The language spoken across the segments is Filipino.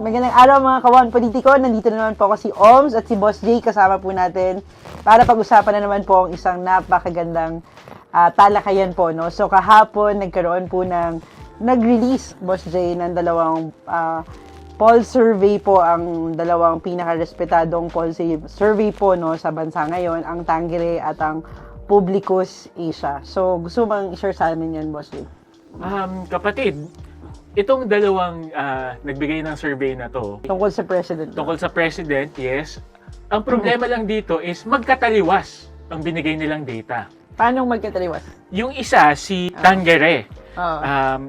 Magandang araw mga kawan politiko. Nandito na naman po ako si Oms at si Boss J kasama po natin para pag-usapan na naman po ang isang napakagandang talakayan po. No? So kahapon nagkaroon po ng nag-release, Boss J, ng dalawang poll survey po, ang dalawang pinaka-respetadong poll survey po no, sa bansa ngayon, ang Tangere at ang Publicus Asia. So gusto bang i-share sa amin yan, Boss J? Kapatid, itong dalawang nagbigay ng survey na to, Tungkol sa President. tungkol sa President, yes. Ang problema lang dito is magkataliwas ang binigay nilang data. Paano magkataliwas? Yung isa, si Tangere. Oo.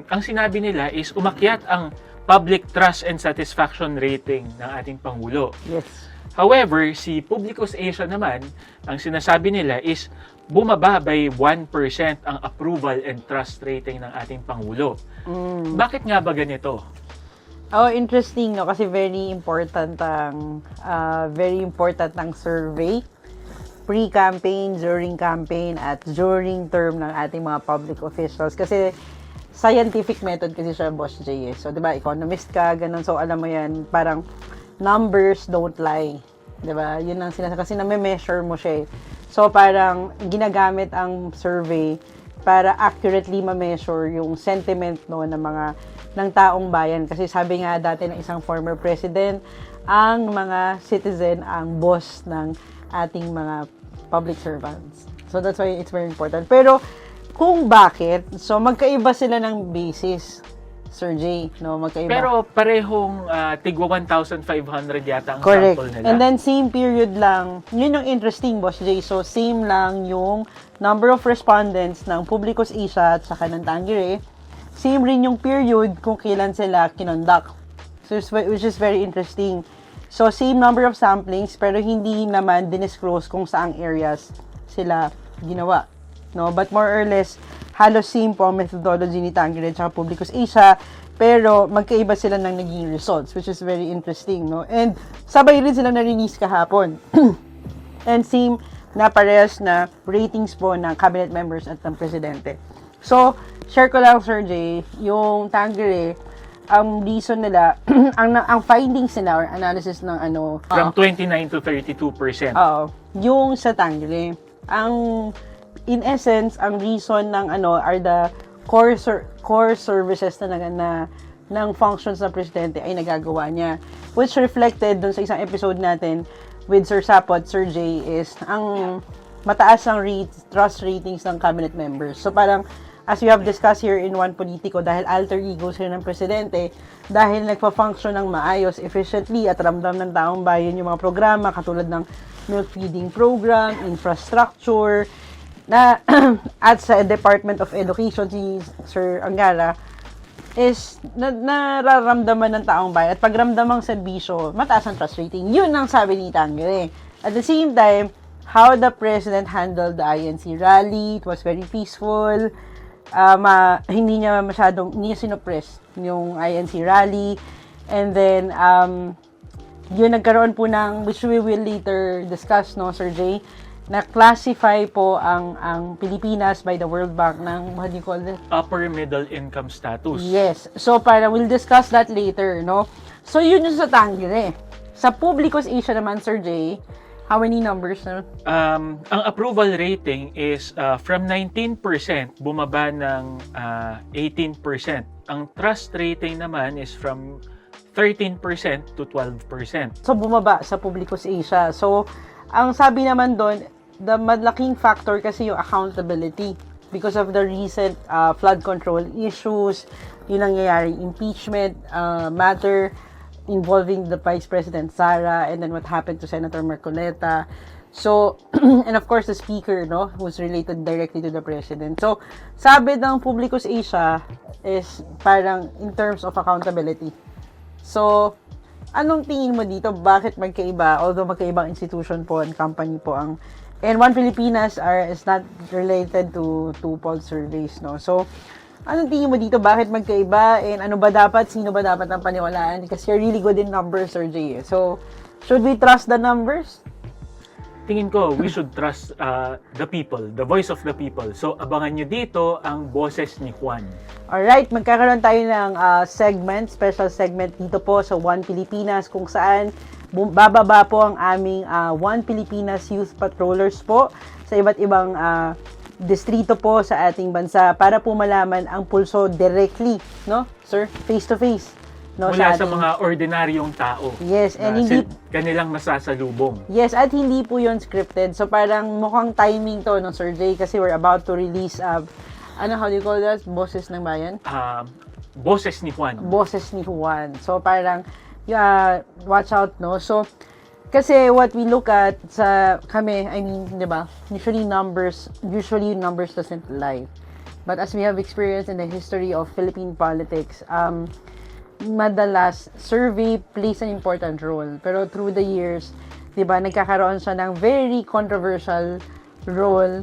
Ang sinabi nila is umakyat ang public trust and satisfaction rating ng ating Pangulo. Yes. However, si Publicus Asia naman, ang sinasabi nila is bumaba by 1% ang approval and trust rating ng ating Pangulo. Bakit nga ba ganito? Oh, interesting, no? Kasi very important ang survey. Pre-campaign, during campaign, at during term ng ating mga public officials. Kasi scientific method kasi siya, Boss J. So, di ba, economist ka, ganun. So, alam mo yan, parang numbers don't lie. Di ba? Yun ang sinasabi. Kasi na-measure mo siya. So, parang ginagamit ang survey para accurately ma-measure yung sentiment no ng taong bayan, kasi sabi nga dati ng isang former president, ang mga citizen ang boss ng ating mga public servants. So that's why it's very important. Pero kung bakit, so magkaiba sila ng basis, Sir J, no, magkaiba. Pero parehong tigwa 1,500 yata ang Correct. sample nila. And then same period lang. Yun yung interesting, Boss J. So same lang yung number of respondents ng Publicus Asia at saka ng Tangere. Same rin yung period kung kailan sila kinonduct. So, which is very interesting. So same number of samplings pero hindi naman dinisclose kung saang areas sila ginawa. No, but more or less halos same po ang methodology ni Tangere at Publicus Asia, pero magkaiba sila ng naging results, which is very interesting, no? And sabay rin sila na-release kahapon. And same na parehas na ratings po ng cabinet members at ng presidente. So, share ko lang, Sir J, yung Tangere, ang reason nila, ang findings nila or analysis ng From 29 to 32%. yung sa Tangere, in essence, ang reason ng are the core services na ng functions ng presidente ay nagagawa niya, which reflected dun sa isang episode natin with Sir Sapot, Sir J, is ang mataas ang trust ratings ng cabinet members. So parang as we have discussed here in One Politico, dahil alter ego sila ng presidente, dahil nagpa-function ng maayos, efficiently, at ramdam ng taong bayan yung mga programa katulad ng milk feeding program, infrastructure, na at sa Department of Education, si Sir Angara, is nararamdaman ng taong bayan. At pagramdamang serbisyo, mataas ang trust rating. Yun ang sabi ni Tangere. At the same time, how the President handled the INC rally, it was very peaceful. Hindi niya sinuppress yung INC rally. And then, yun nagkaroon po ng, which we will later discuss, no, Sir J, na-classify po ang Pilipinas by the World Bank ng, what do you call it? Upper middle income status. Yes. So, we'll discuss that later, no? So, yun yung sa Tangere. Sa Publicus Asia naman, Sir J, how many numbers na? Ang approval rating is from 19% bumaba ng 18%. Ang trust rating naman is from 13% to 12%. So, bumaba sa Publicus Asia. So, ang sabi naman doon, the malaking factor kasi yung accountability because of the recent flood control issues, yung nangyayaring impeachment matter involving the Vice President Sara, and then what happened to Senator Marcoleta. So, and of course, the speaker, no, who's related directly to the president. So, sabi ng Publicus Asia is parang in terms of accountability. So, anong tingin mo dito? Bakit magkaiba? Although magkaibang institution po and company po ang, and One Filipinas is not related to poll surveys, no? So, anong tingin mo dito? Bakit magkaiba? And sino ba dapat ang paniwalaan? Because you're really good in numbers, Sir J. So, should we trust the numbers? tingin ko, we should trust the people, the voice of the people. So, abangan nyo dito ang boses ni Juan. Alright, magkakaroon tayo ng special segment dito po sa One Pilipinas kung saan bababa po ang aming One Pilipinas Youth Patrollers po sa iba't ibang distrito po sa ating bansa para po malaman ang pulso directly, no? Sir, face to face. No, Mula sa mga ordinaryong tao. Yes, and na hindi kanilang masasalubong. Yes, at hindi po 'yon scripted. So parang mukhang timing 'to no, Sir Jay, kasi we're about to release how do you call that? Boses ng Bayan? Boses ni Juan. Boses ni Juan. So parang watch out, no. So kasi what we look at sa kami, I mean, 'di ba? Usually numbers doesn't lie. But as we have experienced in the history of Philippine politics, madalas survey plays an important role, pero through the years, 'di ba, nagkakaroon siya ng very controversial role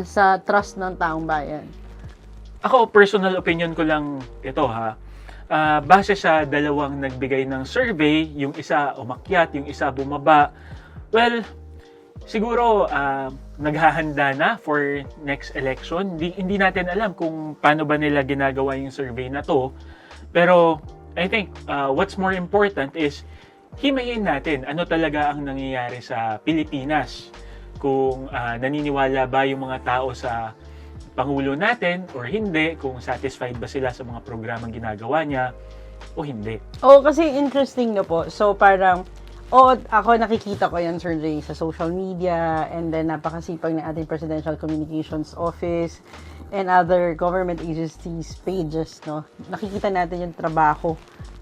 sa trust ng taong bayan. Ako, personal opinion ko lang ito ha. Base sa dalawang nagbigay ng survey, yung isa umakyat, yung isa bumaba. Well, siguro naghahanda na for next election. Hindi natin alam kung paano ba nila ginagawa yung survey na to. Pero I think what's more important is himayin natin ano talaga ang nangyayari sa Pilipinas. Kung naniniwala ba yung mga tao sa Pangulo natin or hindi, kung satisfied ba sila sa mga programang ginagawa niya o hindi. Kasi interesting na po. So parang, ako nakikita ko yan, Sir Jay, sa social media, and then napakasipag ng ating Presidential Communications Office and other government agencies pages, no? Nakikita natin yung trabaho.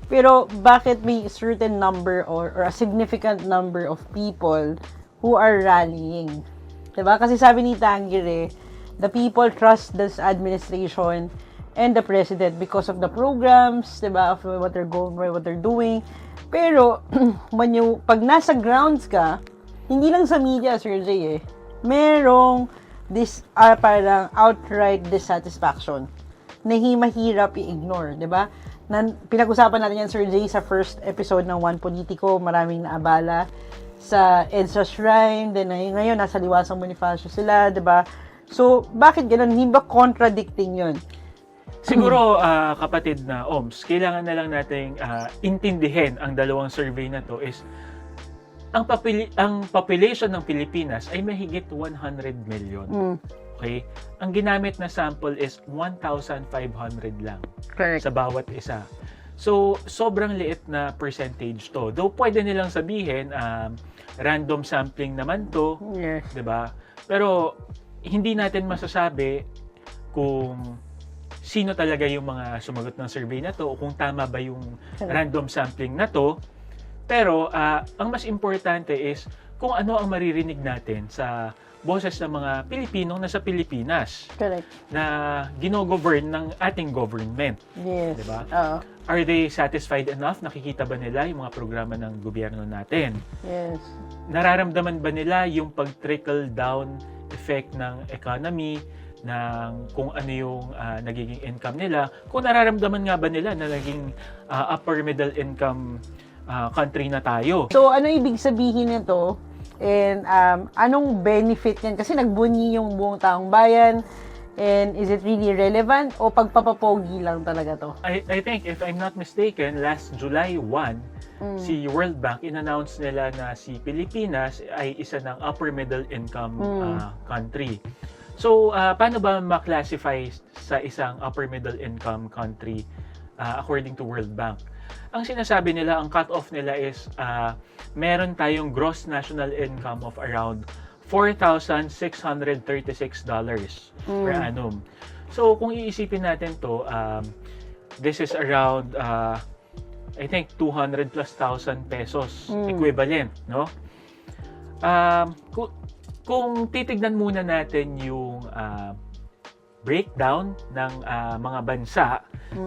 Pero bakit may certain number or a significant number of people who are rallying? Diba? Kasi sabi ni Tangire, the people trust this administration and the president because of the programs, diba, of what they're doing. Pero pag nasa grounds ka, hindi lang sa media, Sir Jay, merong parang outright dissatisfaction na mahirap i-ignore, 'di ba? Pinag-usapan natin yan, Sir Jay, sa first episode ng One Politico, maraming naabala sa EDSA Shrine, then ngayon nasa Liwasang Bonifacio sila, 'di ba? So, bakit ganun? Hindi ba contradicting 'yun? Siguro, kapatid na OMS, kailangan na lang nating intindihin ang dalawang survey na to is ang population ng Pilipinas ay mahigit 100 million. Okay? Ang ginamit na sample is 1,500 lang. Correct. Sa bawat isa. So, sobrang liit na percentage to. Though pwede nilang sabihin, random sampling naman to. Yes. 'Di ba? Pero hindi natin masasabi kung sino talaga yung mga sumagot ng survey na to o kung tama ba yung random sampling na to. Pero ang mas importante is kung ano ang maririnig natin sa boses ng mga Pilipinong nasa Pilipinas. Correct. Na gino-govern ng ating government. Yes. Diba? Oo. Are they satisfied enough? Nakikita ba nila yung mga programa ng gobyerno natin? Yes. Nararamdaman ba nila yung pag-trickle down effect ng economy, ng kung ano yung nagiging income nila? Kung nararamdaman nga ba nila na naging upper middle income country na tayo? So, ano ibig sabihin nito? And anong benefit yan? Kasi nagbunyi yung buong taong bayan. And is it really relevant? O pagpapapogi lang talaga to? I think, if I'm not mistaken, last July 1, si World Bank, in-announce nila na si Pilipinas ay isa ng upper middle income country. So, paano ba ma-classify sa isang upper middle income country according to World Bank? Ang sinasabi nila, ang cut-off nila is meron tayong gross national income of around $4,636 per annum. So, kung iisipin natin to, this is around, I think, 200 plus thousand pesos equivalent, no? Kung titignan muna natin yung breakdown ng mga bansa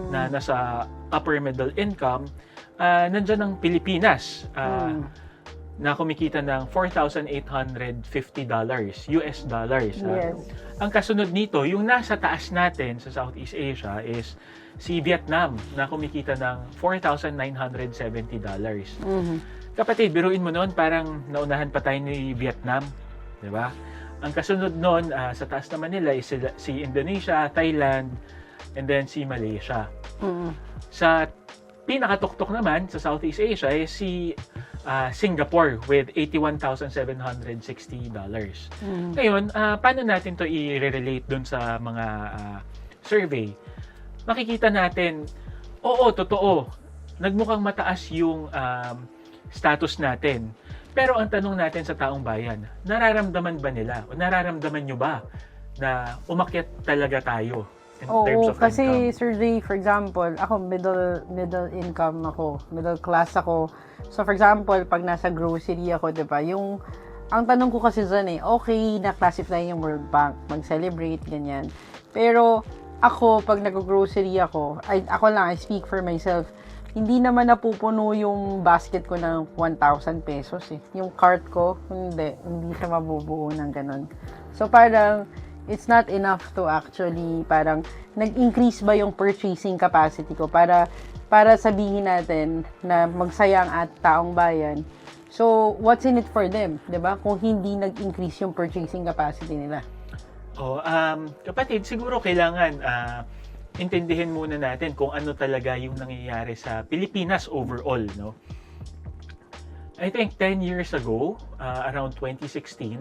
na nasa upper middle income, nandyan ang Pilipinas na kumikita ng $4,850 US dollars. Yes. Ang kasunod nito, yung nasa taas natin sa Southeast Asia is si Vietnam na kumikita ng $4,970. Kapatid, biruin mo noon, parang naunahan pa tayo ni Vietnam 'di ba? Ang kasunod nun, sa taas naman nila is si Indonesia, Thailand, and then si Malaysia. Sa pinakatuktok naman sa Southeast Asia is si Singapore with $81,760. Ngayon, paano natin to i-relate dun sa mga survey? Makikita natin, oo, totoo, nagmukhang mataas yung status natin. Pero ang tanong natin sa taong bayan, nararamdaman ba nila o nararamdaman nyo ba na umakyat talaga tayo in terms of kasi income? Sir Jay, for example, ako middle income ako, middle class ako. So for example, pag nasa grocery ako, 'di ba? Ang tanong ko kasi dyan okay, na-classify yung World Bank, mag-celebrate, ganyan. Pero ako, pag nag-grocery ako, I speak for myself, hindi naman napupuno yung basket ko ng 1,000 pesos eh. Yung cart ko, hindi siya mabubuo ng ganun. So parang, it's not enough to actually, parang, nag-increase ba yung purchasing capacity ko para sabihin natin na magsaya ang taong bayan. So, what's in it for them? 'Di ba? Kung hindi nag-increase yung purchasing capacity nila. Kapatid, siguro kailangan intindihin muna natin kung ano talaga yung nangyayari sa Pilipinas overall, no? I think 10 years ago, around 2016,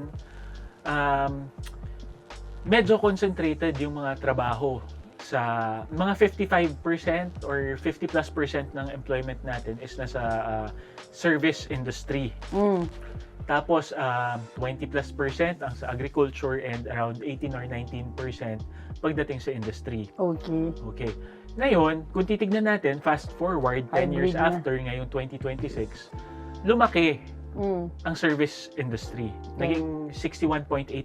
medyo concentrated yung mga trabaho sa mga 55% or 50+% ng employment natin is nasa service industry. Tapos 20+% ang sa agriculture and around 18 or 19% pagdating sa industry. Okay. Ngayon, kung titignan natin, fast forward 10 years after, ngayon 2026, lumaki ang service industry. Naging 61.8%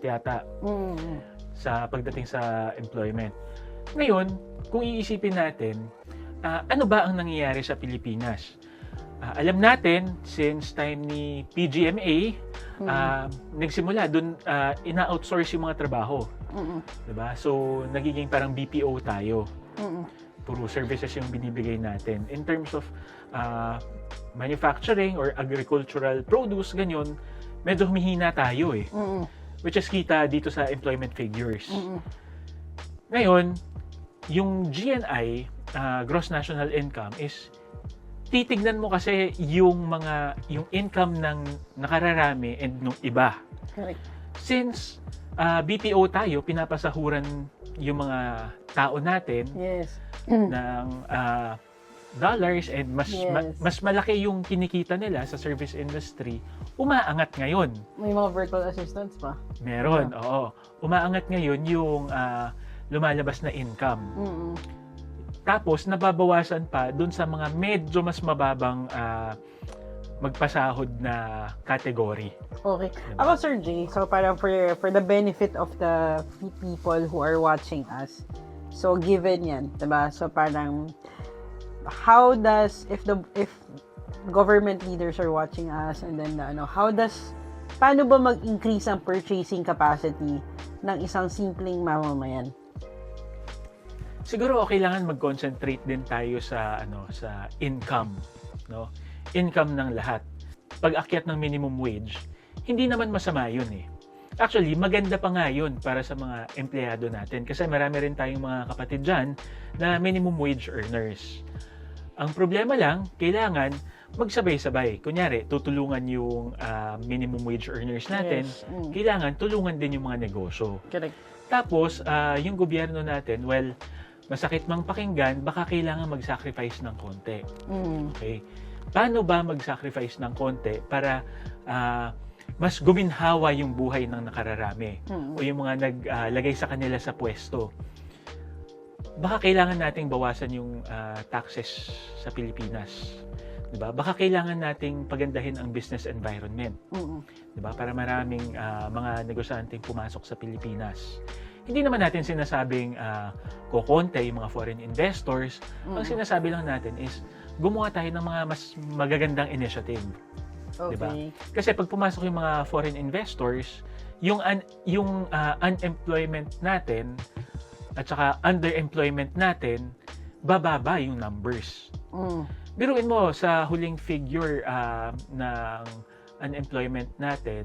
yata sa pagdating sa employment. Ngayon, kung iisipin natin, ano ba ang nangyayari sa Pilipinas? Alam natin, since time ni PGMA, nagsimula dun, ina-outsource yung mga trabaho. Diba? So, nagiging parang BPO tayo. Puro services yung binibigay natin. In terms of manufacturing or agricultural produce, ganyan, medyo humihina tayo eh. Which is kita dito sa employment figures. Ngayon, yung GNI, Gross National Income, is titignan mo kasi yung income ng nakararami and nung iba. Correct. Since BPO tayo, pinapasahuran yung mga tao natin ng dollars and mas malaki yung kinikita nila sa service industry, umaangat ngayon. May mga virtual assistants pa? Meron, oo. Umaangat ngayon yung lumalabas na income. Tapos, nababawasan pa dun sa mga medyo mas mababang magpasahod na category. Okay. Ako, Sir Jay, so parang for the benefit of the people who are watching us, so given yan, diba? So parang, how does, if government leaders are watching us, and then, paano ba mag-increase ang purchasing capacity ng isang simpleng mamamayan? Siguro kailangan mag-concentrate din tayo sa sa income, no? Income ng lahat. Pag-akyat ng minimum wage, hindi naman masama 'yun eh. Actually, maganda pa nga 'yun para sa mga empleyado natin kasi marami rin tayong mga kapatid diyan na minimum wage earners. Ang problema lang, kailangan magsabay-sabay. Kunyari, tutulungan yung minimum wage earners natin, kailangan tulungan din yung mga negosyo. Correct. Tapos, yung gobyerno natin, masakit mang pakinggan, baka kailangan mag-sacrifice ng konti. Okay? Paano ba mag-sacrifice ng konti para mas guminhawa yung buhay ng nakararami o yung mga naglagay sa kanila sa pwesto? Baka kailangan nating bawasan yung taxes sa Pilipinas. Diba? Baka kailangan nating pagandahin ang business environment. Diba? Para maraming mga negosyanteng pumasok sa Pilipinas. Hindi naman natin sinasabing kokonte yung mga foreign investors. Ang sinasabi lang natin is gumawa tayo ng mga mas magagandang initiative. Okay. Diba? Kasi pag pumasok yung mga foreign investors, yung unemployment natin at saka underemployment natin, bababa yung numbers. Biruin mo sa huling figure ng unemployment natin,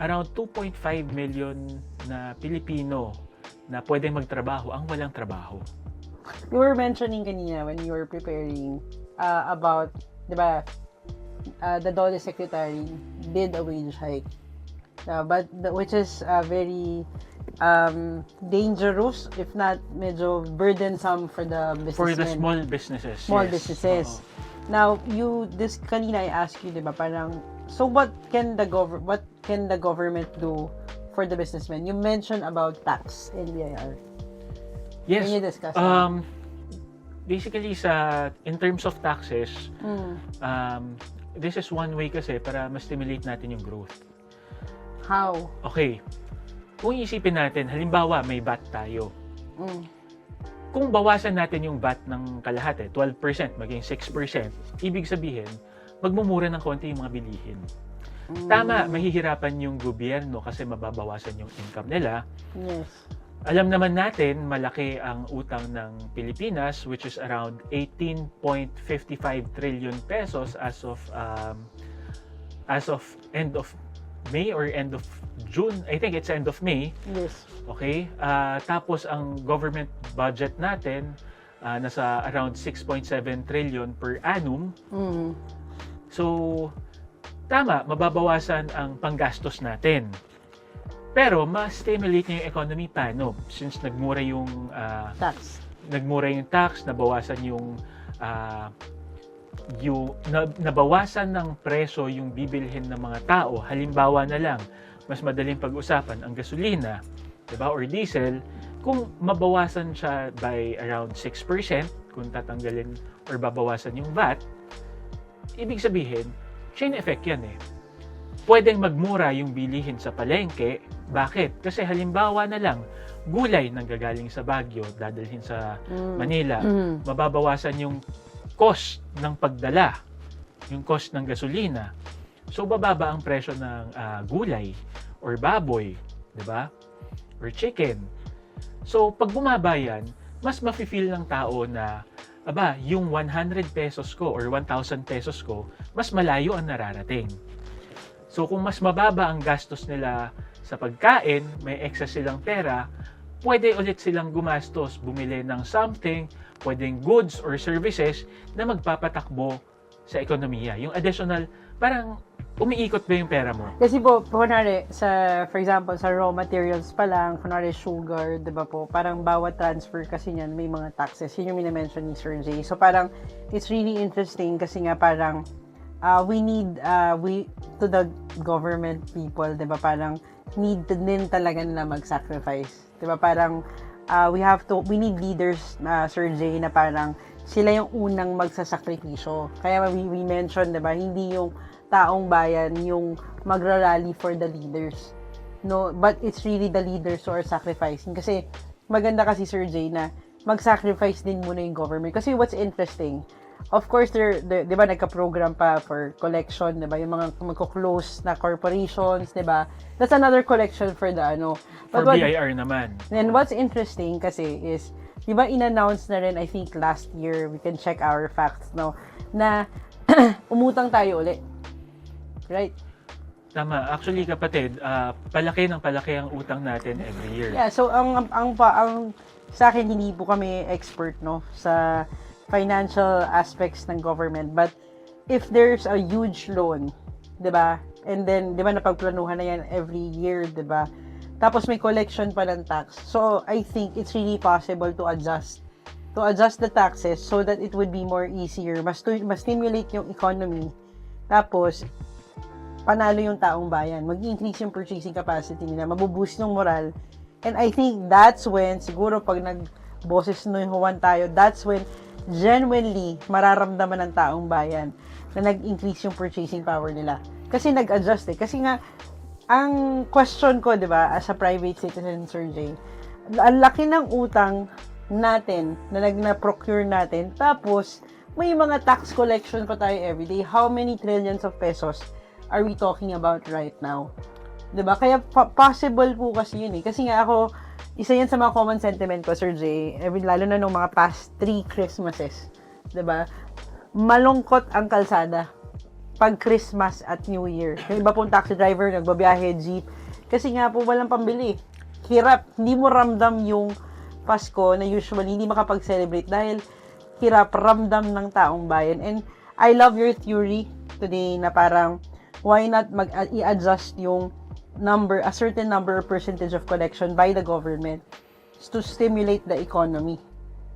around 2.5 million na Pilipino na pwedeng magtrabaho ang walang trabaho. You were mentioning kanina when you were preparing about, di ba, the DOLE secretary did a wage hike. Which is very dangerous, if not medyo burdensome for the businessmen. For the small businesses. Small yes. businesses. Oo. Now, this kanina I asked you, di ba, parang, so what can the government do for the businessmen? You mentioned about tax and BIR. Yes. Can you discuss that? Basically, in terms of taxes, this is one way kasi para ma-stimulate natin yung growth. How? Okay. Kung isipin natin, halimbawa, may VAT tayo. Kung bawasan natin yung VAT ng kalahati, 12%, maging 6%, ibig sabihin, magmumura ng konti yung mga bilihin. Tama, mahihirapan yung gobyerno kasi mababawasan yung income nila. Yes. Alam naman natin, malaki ang utang ng Pilipinas, which is around 18.55 trillion pesos as of end of May or end of June. I think it's end of May. Yes. Okay? Tapos ang government budget natin, nasa around 6.7 trillion per annum. So, tama, mababawasan ang panggastos natin. Pero, ma-stimulate niya yung economy paano? Since nagmura yung Tax. Nabawasan nabawasan ng preso yung bibilhin ng mga tao. Halimbawa na lang, mas madaling pag-usapan ang gasolina, 'di ba, or diesel, kung mabawasan siya by around 6%, kung tatanggalin or babawasan yung VAT, ibig sabihin, chain effect yan eh. Pwedeng magmura yung bilihin sa palengke. Bakit? Kasi halimbawa na lang, gulay nang gagaling sa Baguio, dadalhin sa Manila, mababawasan yung cost ng pagdala, yung cost ng gasolina. So, bababa ang presyo ng gulay or baboy, di ba? Or chicken. So, pag bumaba yan, mas mafe-feel ng tao na, yung 100 pesos ko or 1,000 pesos ko, mas malayo ang nararating. So, kung mas mababa ang gastos nila sa pagkain, may excess silang pera, pwede ulit silang gumastos, bumili ng something, pwedeng goods or services na magpapatakbo sa ekonomiya. Yung additional, parang umiikot ba yung pera mo? Kasi po, kunwari, for example, sa raw materials pa lang, kunwari sugar, di ba po, parang bawat transfer kasi niyan, may mga taxes. Yun yung minamention ni Sir Jay. So parang, it's really interesting kasi nga parang, to the government people, di ba, parang, need din talaga nila mag-sacrifice. Di ba, parang, we need leaders, Sir Jay, na parang sila yung unang magsasakripisyo. Kaya we mentioned, diba, hindi yung taong bayan yung magrarally for the leaders. No, but it's really the leaders who are sacrificing. Kasi maganda kasi, Sir Jay, na mag-sacrifice din muna yung government. Kasi what's interesting, of course, di ba, nagka-program pa for collection, di ba, yung mga magko-close na corporations, di ba, that's another collection for the, For BIR naman. And what's interesting kasi is, di ba, in-announce na rin, I think, last year, we can check our facts, no, na umutang tayo ulit. Right? Tama. Actually, kapatid, palaki ang utang natin every year. Yeah, so, ang sa akin, hindi po kami expert, no, sa financial aspects ng government. But, if there's a huge loan, di ba, and then, di ba, napagplanuhan na yan every year, di ba, tapos may collection pa ng tax. So, I think it's really possible to adjust the taxes so that it would be more easier. Mas stimulate yung economy. Tapos, panalo yung taong bayan. Mag-increase yung purchasing capacity nila. Mabuboost yung moral. And I think that's when, siguro pag nag-boses nuhuan tayo, that's when genuinely mararamdaman ng taong bayan na nag-increase yung purchasing power nila. Kasi nag-adjust eh. Kasi nga, ang question ko, di ba, as a private citizen, Sir Jay, ang laki ng utang natin na procure natin, tapos may mga tax collection pa tayo everyday. How many trillions of pesos are we talking about right now? Di ba? Kaya possible po kasi yun eh. Kasi nga ako, isa yan sa mga common sentiment ko, Sir Jay, lalo na nung mga past 3 Christmases. Di ba? Malungkot ang kalsada. pag Christmas at New Year. Yung iba pong taxi driver, nagbabiyahe, jeep. Kasi nga po, walang pambili. Hirap. Hindi mo ramdam yung Pasko na usually hindi makapag-celebrate dahil hirap ramdam ng taong bayan. And I love your theory today na parang why not i-adjust yung a certain number or percentage of collection by the government to stimulate the economy.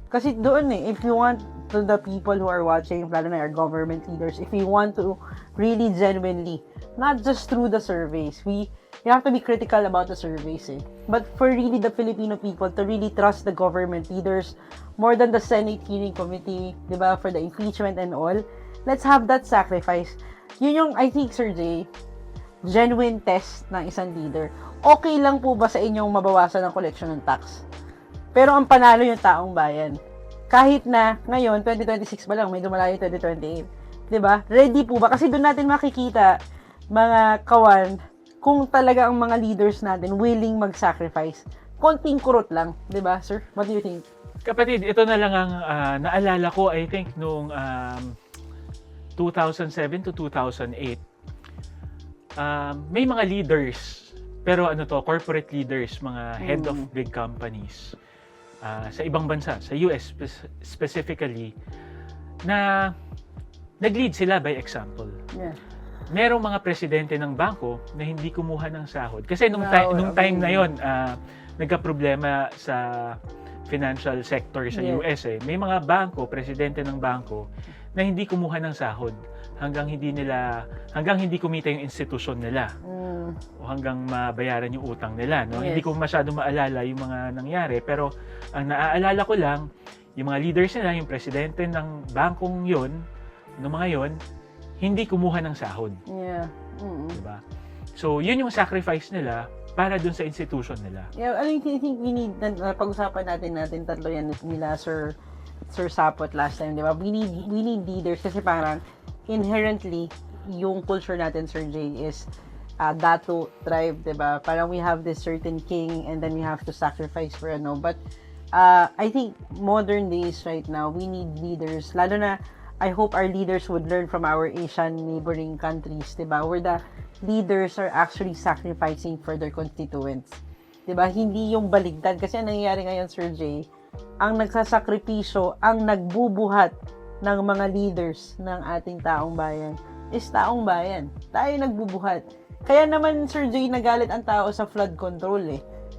Kasi doon if you want to the people who are watching, lalo na our government leaders, if we want to really genuinely, not just through the surveys, we have to be critical about the surveys but for really the Filipino people to really trust the government leaders more than the Senate hearing committee, diba, for the impeachment and all, let's have that sacrifice. Yun yung, I think, Sir Jay, genuine test ng isang leader. Okay lang po ba sa inyong mabawasan ang collection ng tax? Pero ang panalo yung taong bayan. Kahit na ngayon, 2026 pa lang, may dumalayo 2028. Diba? Ready po ba? Kasi doon natin makikita, mga kawan, kung talaga ang mga leaders natin willing mag-sacrifice. Konting kurot lang. Diba, sir? What do you think? Kapatid, ito na lang ang naalala ko, I think, noong 2007 to 2008. May mga leaders, pero corporate leaders, mga head of big companies sa ibang bansa, sa US specifically, na nag-lead sila by example. Yeah. Merong mga presidente ng bangko na hindi kumuha ng sahod. Kasi nung time na yon, nagka-problema sa financial sector sa US May mga bangko, presidente ng bangko, na hindi kumuha ng sahod hanggang hindi kumita yung institusyon nila o hanggang mabayaran yung utang nila, no? Hindi ko masyado maalala yung mga nangyari, pero ang naaalala ko lang yung mga leaders nila, yung presidente ng bangkong yun, ng mga yon, hindi kumuha ng sahod. Yeah. Diba? So yun yung sacrifice nila para dun sa institution nila. Yeah, I think we need, pag-usapan natin tatlo yan nila, Sir Sapot last time, di ba? We need leaders kasi parang inherently, yung culture natin, Sir Jay, is dato tribe, di ba? Parang we have this certain king and then we have to sacrifice for But I think modern days right now, we need leaders. Lalo na, I hope our leaders would learn from our Asian neighboring countries, di ba? Where the leaders are actually sacrificing for their constituents. Di ba? Hindi yung baligtad. Kasi ang nangyayari ngayon, Sir Jay, ang nagsasakripisyo, ang nagbubuhat ng mga leaders ng ating taong bayan is taong bayan. Tayo nagbubuhat. Kaya naman, Sir Jay, nagalit ang tao sa flood control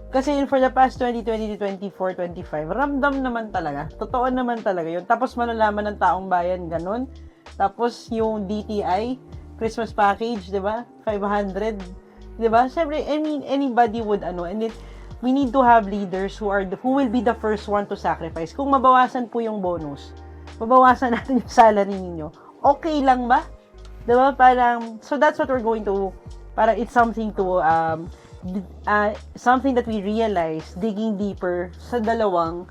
Kasi for the past 2020 to 24, 25, ramdam naman talaga. Totoo naman talaga yun. Tapos malalaman ng taong bayan, ganun. Tapos yung DTI, Christmas package, di ba? 500. Di ba? Siyempre, I mean, anybody would and then, we need to have leaders who will be the first one to sacrifice. Kung mabawasan po yung bonus, mabawasan natin yung salary ninyo, okay lang ba? Diba? Parang, so that's what we're going to, parang it's something to, something that we realize, digging deeper sa dalawang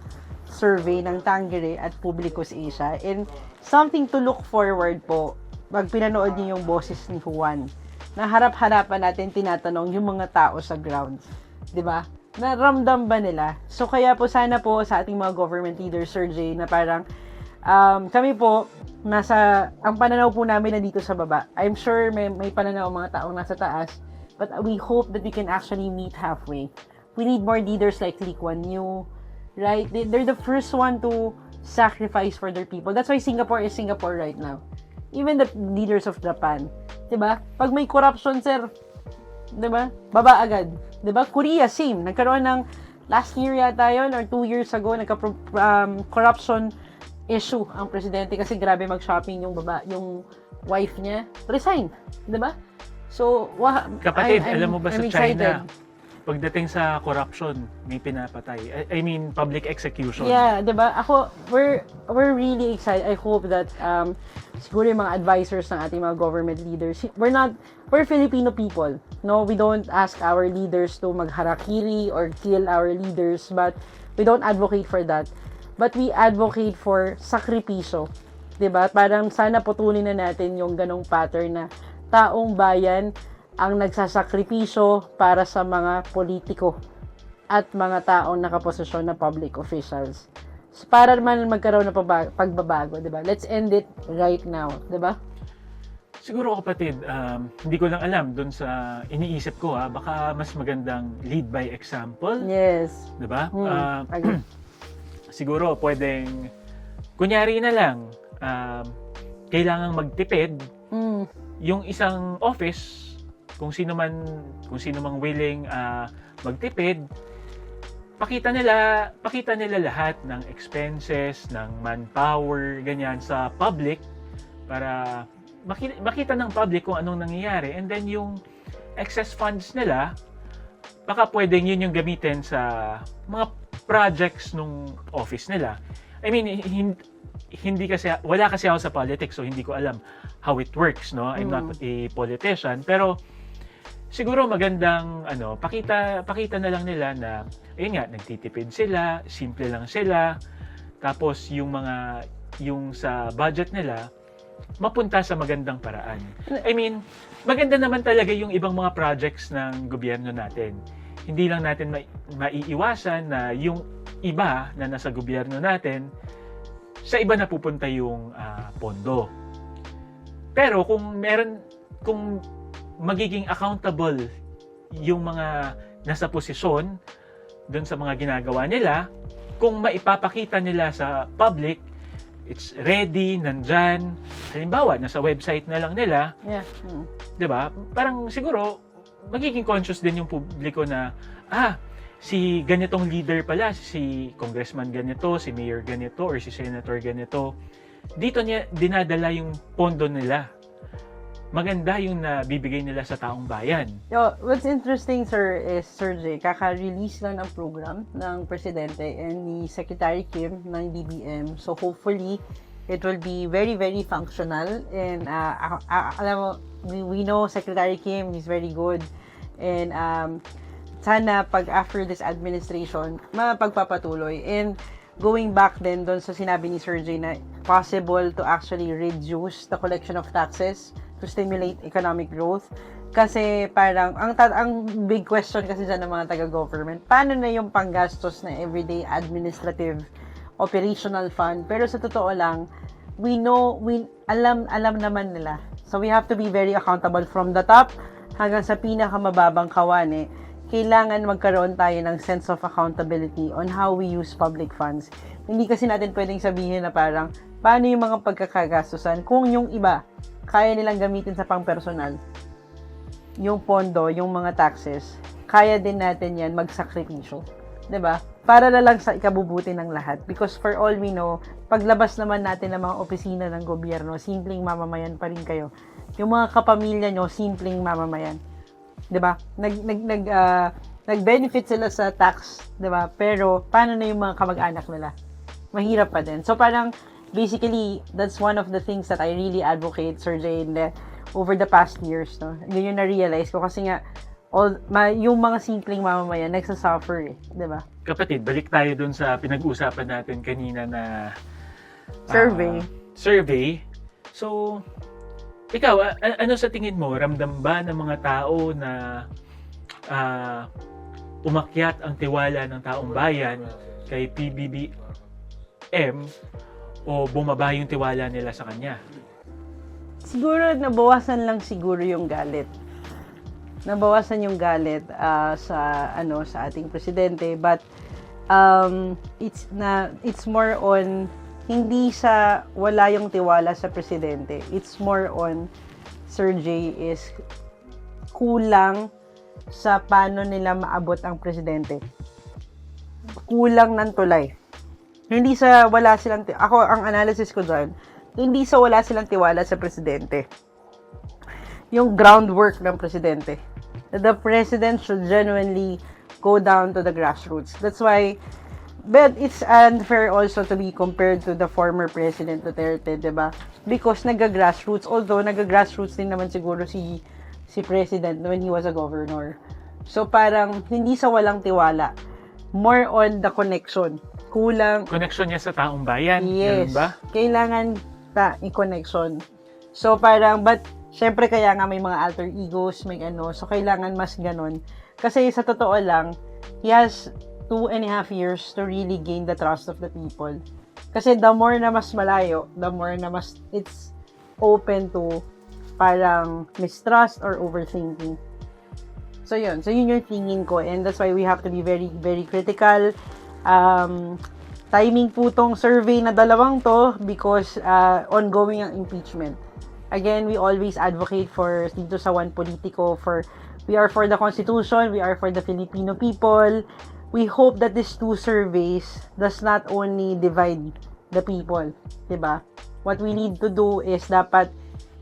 survey ng Tangere at Publicus Asia, and something to look forward po, pag pinanood niyo yung boses ni Juan, na harap-harapan natin tinatanong yung mga tao sa grounds. Diba? Naramdam ba nila? So, kaya po sana po sa ating mga government leaders, Sir Jay, na parang kami po, ang pananaw po namin na dito sa baba. I'm sure may pananaw mga taong nasa taas, but we hope that we can actually meet halfway. We need more leaders like Lee Kuan Yew, right? They're the first one to sacrifice for their people. That's why Singapore is Singapore right now. Even the leaders of Japan. Diba? Pag may corruption, sir, diba? Baba agad. Diba? Korea, same. Nagkaroon ng last year yata yun or 2 years ago, corruption issue ang presidente kasi grabe mag-shopping yung wife niya. Resign. Diba? So, kapatid, alam mo ba sa excited. China, pagdating sa corruption, may pinapatay. I mean, public execution. Yeah, diba? We're really excited. I hope that siguro yung mga advisors ng ating mga government leaders, we're Filipino people. No, we don't ask our leaders to magharakiri or kill our leaders, but we don't advocate for that. But we advocate for sakripisyo. Diba? Parang sana putulin na natin yung ganong pattern na taong bayan ang nagsasakripisyo para sa mga politiko at mga taong nakaposisyon na public officials. So, para naman magkaroon ng pagbabago, 'di ba? Let's end it right now, 'di ba? Siguro kapatid, hindi ko lang alam dun sa iniisip ko baka mas magandang lead by example, Yes. 'di ba? Agree. Siguro pwedeng kunyari na lang kailangang magtipid Mm. yung isang office, kung sino mang willing magtipid, pakita nila lahat ng expenses, ng manpower, ganyan sa public para makita ng public kung anong nangyayari, and then yung excess funds nila baka pwedeng yun yung gamitin sa mga projects nung office nila. I mean, hindi kasi wala kasi ako sa politics, so hindi ko alam how it works, no? I'm not a politician, pero siguro magandang pakita na lang nila na ayun nga, nagtitipid sila, simple lang sila, tapos yung sa budget nila mapunta sa magandang paraan. I mean, maganda naman talaga yung ibang mga projects ng gobyerno natin. Hindi lang natin maiiwasan na yung iba na nasa gobyerno natin, sa iba na pupunta yung pondo. Pero kung magiging accountable yung mga nasa posisyon doon sa mga ginagawa nila, kung maipapakita nila sa public, it's ready, nandyan. Halimbawa, nasa website na lang nila, Yeah. 'di ba? Parang siguro magiging conscious din yung publiko na si ganitong leader pala, si congressman ganito, si mayor ganito, or si senator ganito. Dito niya dinadala yung pondo nila. Maganda yung nabibigay nila sa taong bayan. Yo, what's interesting, sir, is Sir Jay, kaka-release lang ng program ng Presidente and ni Secretary Kim ng DBM. So, hopefully, it will be very, very functional. And, alam mo, we know Secretary Kim is very good. And, sana pag after this administration, mapagpapatuloy. And, going back then doon sa sinabi ni Sir Jay na possible to actually reduce the collection of taxes to stimulate economic growth. Kasi parang, ang big question kasi dyan ng mga taga-government, paano na yung panggastos na everyday administrative operational fund? Pero sa totoo lang, alam naman nila. So we have to be very accountable from the top hanggang sa pinakamababang kawan kailangan magkaroon tayo ng sense of accountability on how we use public funds. Hindi kasi natin pwedeng sabihin na parang, paano yung mga pagkakagastusan kung yung iba, kaya nilang gamitin sa pang-personal. Yung pondo, yung mga taxes, kaya din natin yan magsakripisyo. 'Di ba? Para na lang sa ikabubuti ng lahat. Because for all we know, paglabas naman natin ng mga opisina ng gobyerno, simpleng mamamayan pa rin kayo. Yung mga kapamilya nyo, simpleng mamamayan. 'Di ba? Nag-benefit sila sa tax, 'di ba? Pero paano na yung mga kamag-anak nila? Mahirap pa din. So parang basically, that's one of the things that I really advocate, Sir Jay, over the past years, no? Yun yung na-realize ko kasi nga, yung mga simpleng mamamayan, nagsasuffer di ba? Kapatid, balik tayo dun sa pinag-uusapan natin kanina na Survey. So, ikaw, ano sa tingin mo? Ramdam ba ng mga tao na umakyat ang tiwala ng taong bayan kay PBBM o bumaba yung tiwala nila sa kanya? Siguro nabawasan lang siguro yung galit. Nabawasan yung galit sa ating presidente, but it's more on hindi sa wala yung tiwala sa presidente. It's more on Sir Jay is kulang sa paano nila maabot ang presidente. Kulang ng tulay. Hindi sa wala silang ako ang analysis ko diyan, hindi sa wala silang tiwala sa presidente. Yung groundwork ng presidente. The president should genuinely go down to the grassroots. That's why, but it's unfair also to be compared to the former President Duterte, diba? Because nag-grassroots, although nag-grassroots din naman siguro si President when he was a governor. So parang hindi sa walang tiwala, more on the connection. Kulang. Connection niya sa taong bayan, yes, ganun ba? Kailangan i-connection. So parang, but syempre kaya nga may mga alter egos, may so kailangan mas ganon. Kasi sa totoo lang, he has 2.5 years to really gain the trust of the people. Kasi the more na mas malayo, the more na mas it's open to parang mistrust or overthinking. So yun yung tingin ko, and that's why we have to be very, very critical. Timing po tong survey na dalawang to because ongoing ang impeachment. Again, we always advocate for dito sa One Politico we are for the Constitution, we are for the Filipino people. We hope that these two surveys does not only divide the people, 'di ba? What we need to do is dapat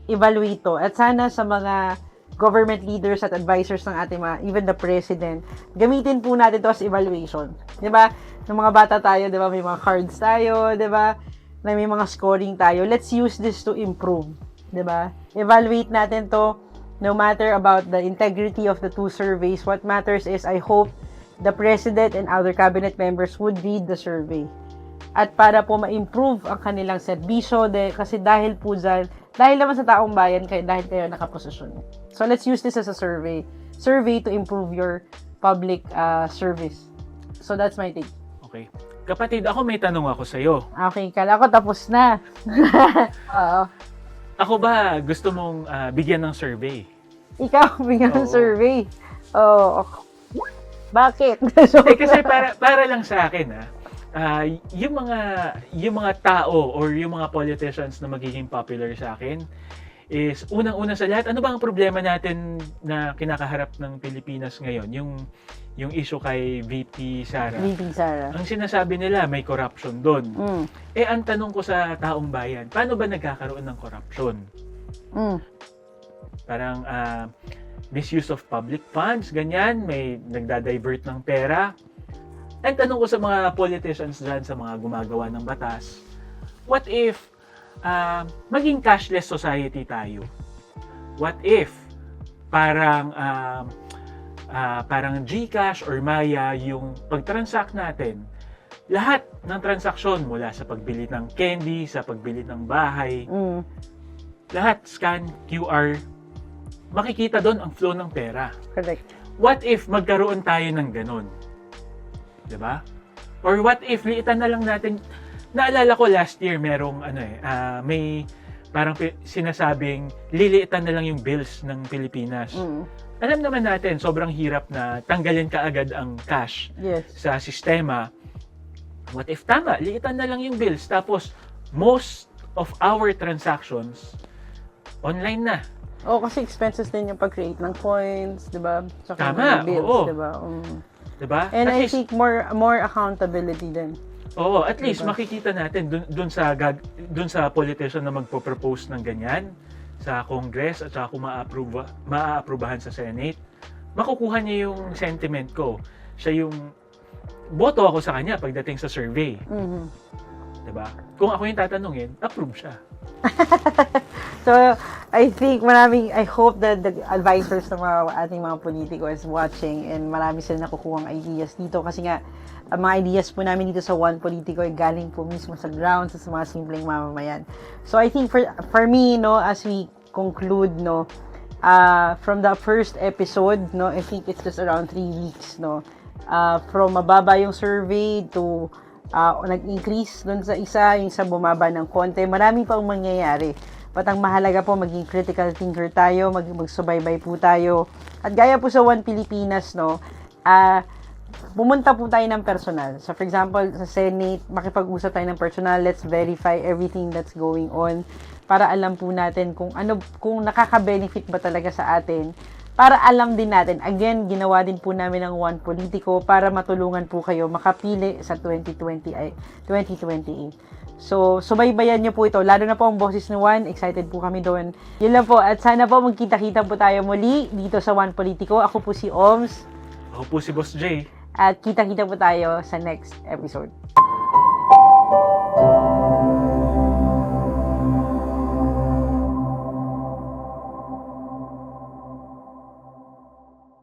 evaluate to. At sana sa mga government leaders at advisors ng ating mga, even the president, gamitin po natin to as evaluation. 'Di ba? Nung mga bata tayo, 'di ba, may mga cards tayo, 'di ba? Na may mga scoring tayo. Let's use this to improve, 'di ba? Evaluate natin to no matter about the integrity of the two surveys. What matters is I hope the president and other cabinet members would read the survey. At para po ma-improve ang kanilang serbisyo, kasi dahil naman sa taong bayan, dahil kayo nakaposisyon. So let's use this as a survey to improve your public service. So that's my take. Okay. Kapatid, ako may tanong ako sa'yo. Okay, kala ko tapos na. Oo. Ako ba gusto mong bigyan ng survey? Ikaw, bigyan ng Oo. survey. Oo. Bakit? Kasi para lang sa akin yung mga tao or yung mga politicians na magiging popular sa akin is unang-una sa lahat, ano ba ang problema natin na kinakaharap ng Pilipinas ngayon? Yung issue kay VP Sara. VP Sara. Ang sinasabi nila may corruption doon. Mm. Ang tanong ko sa taong bayan, paano ba nagkakaroon ng corruption? Mm. Parang misuse of public funds, ganyan, may nagda-divert ng pera. Ang tanong ko sa mga politicians dyan, sa mga gumagawa ng batas, what if maging cashless society tayo? What if parang GCash or Maya yung pag-transact natin, lahat ng transaksyon mula sa pagbili ng candy, sa pagbili ng bahay, lahat scan, QR, makikita doon ang flow ng pera. Correct. What if magkaroon tayo ng ganun? 'Di ba? Or what if liitan na lang natin, naalala ko last year merong may parang sinasabing liliitan na lang yung bills ng Pilipinas. Alam naman natin, sobrang hirap na tanggalin kaagad ang cash sa sistema. What if tama, liitan na lang yung bills, tapos most of our transactions online na. Kasi expenses din yung pag-create ng coins, di ba? Saka Tama, ng bills, oo. di ba? Diba? And at I least, think more accountability din. Oo, at least Diba? makikita natin dun sa politician na magpo-propose ng ganyan sa Congress at saka kung maaaprubahan sa Senate, makukuha niya yung sentiment ko. Siya yung boto ako sa kanya pagdating sa survey. Mm-hmm. Diba? Kung ako yung tatanungin, approve siya. So, I think I hope that the advisors ng ating mga politiko is watching and marami sila nakukuhang ideas dito kasi nga, ang mga ideas po namin dito sa One Politico ay galing po mismo sa ground, sa mga simpleng mamamayan. So, I think for me, as we conclude, from the first episode, I think it's just around 3 weeks, from mababa yung survey to nag-increase doon sa isa, yung sa bumaba ng konti. Marami pang mangyayari. But ang mahalaga po, maging critical thinker tayo, magsubaybay po tayo. At gaya po sa One Pilipinas, pumunta po tayo ng personal. So for example, sa Senate, makipag-usap tayo ng personal, let's verify everything that's going on para alam po natin kung nakaka-benefit ba talaga sa atin. Para alam din natin, again, ginawa din po namin ng One Politico para matulungan po kayo makapili sa 2028. So, subaybayan nyo po ito. Lalo na po ang boses ni One. Excited po kami doon. Yun lang po. At sana po magkita-kita po tayo muli dito sa One Politico. Ako po si Oms. Ako po si Boss Jay. At kita-kita po tayo sa next episode.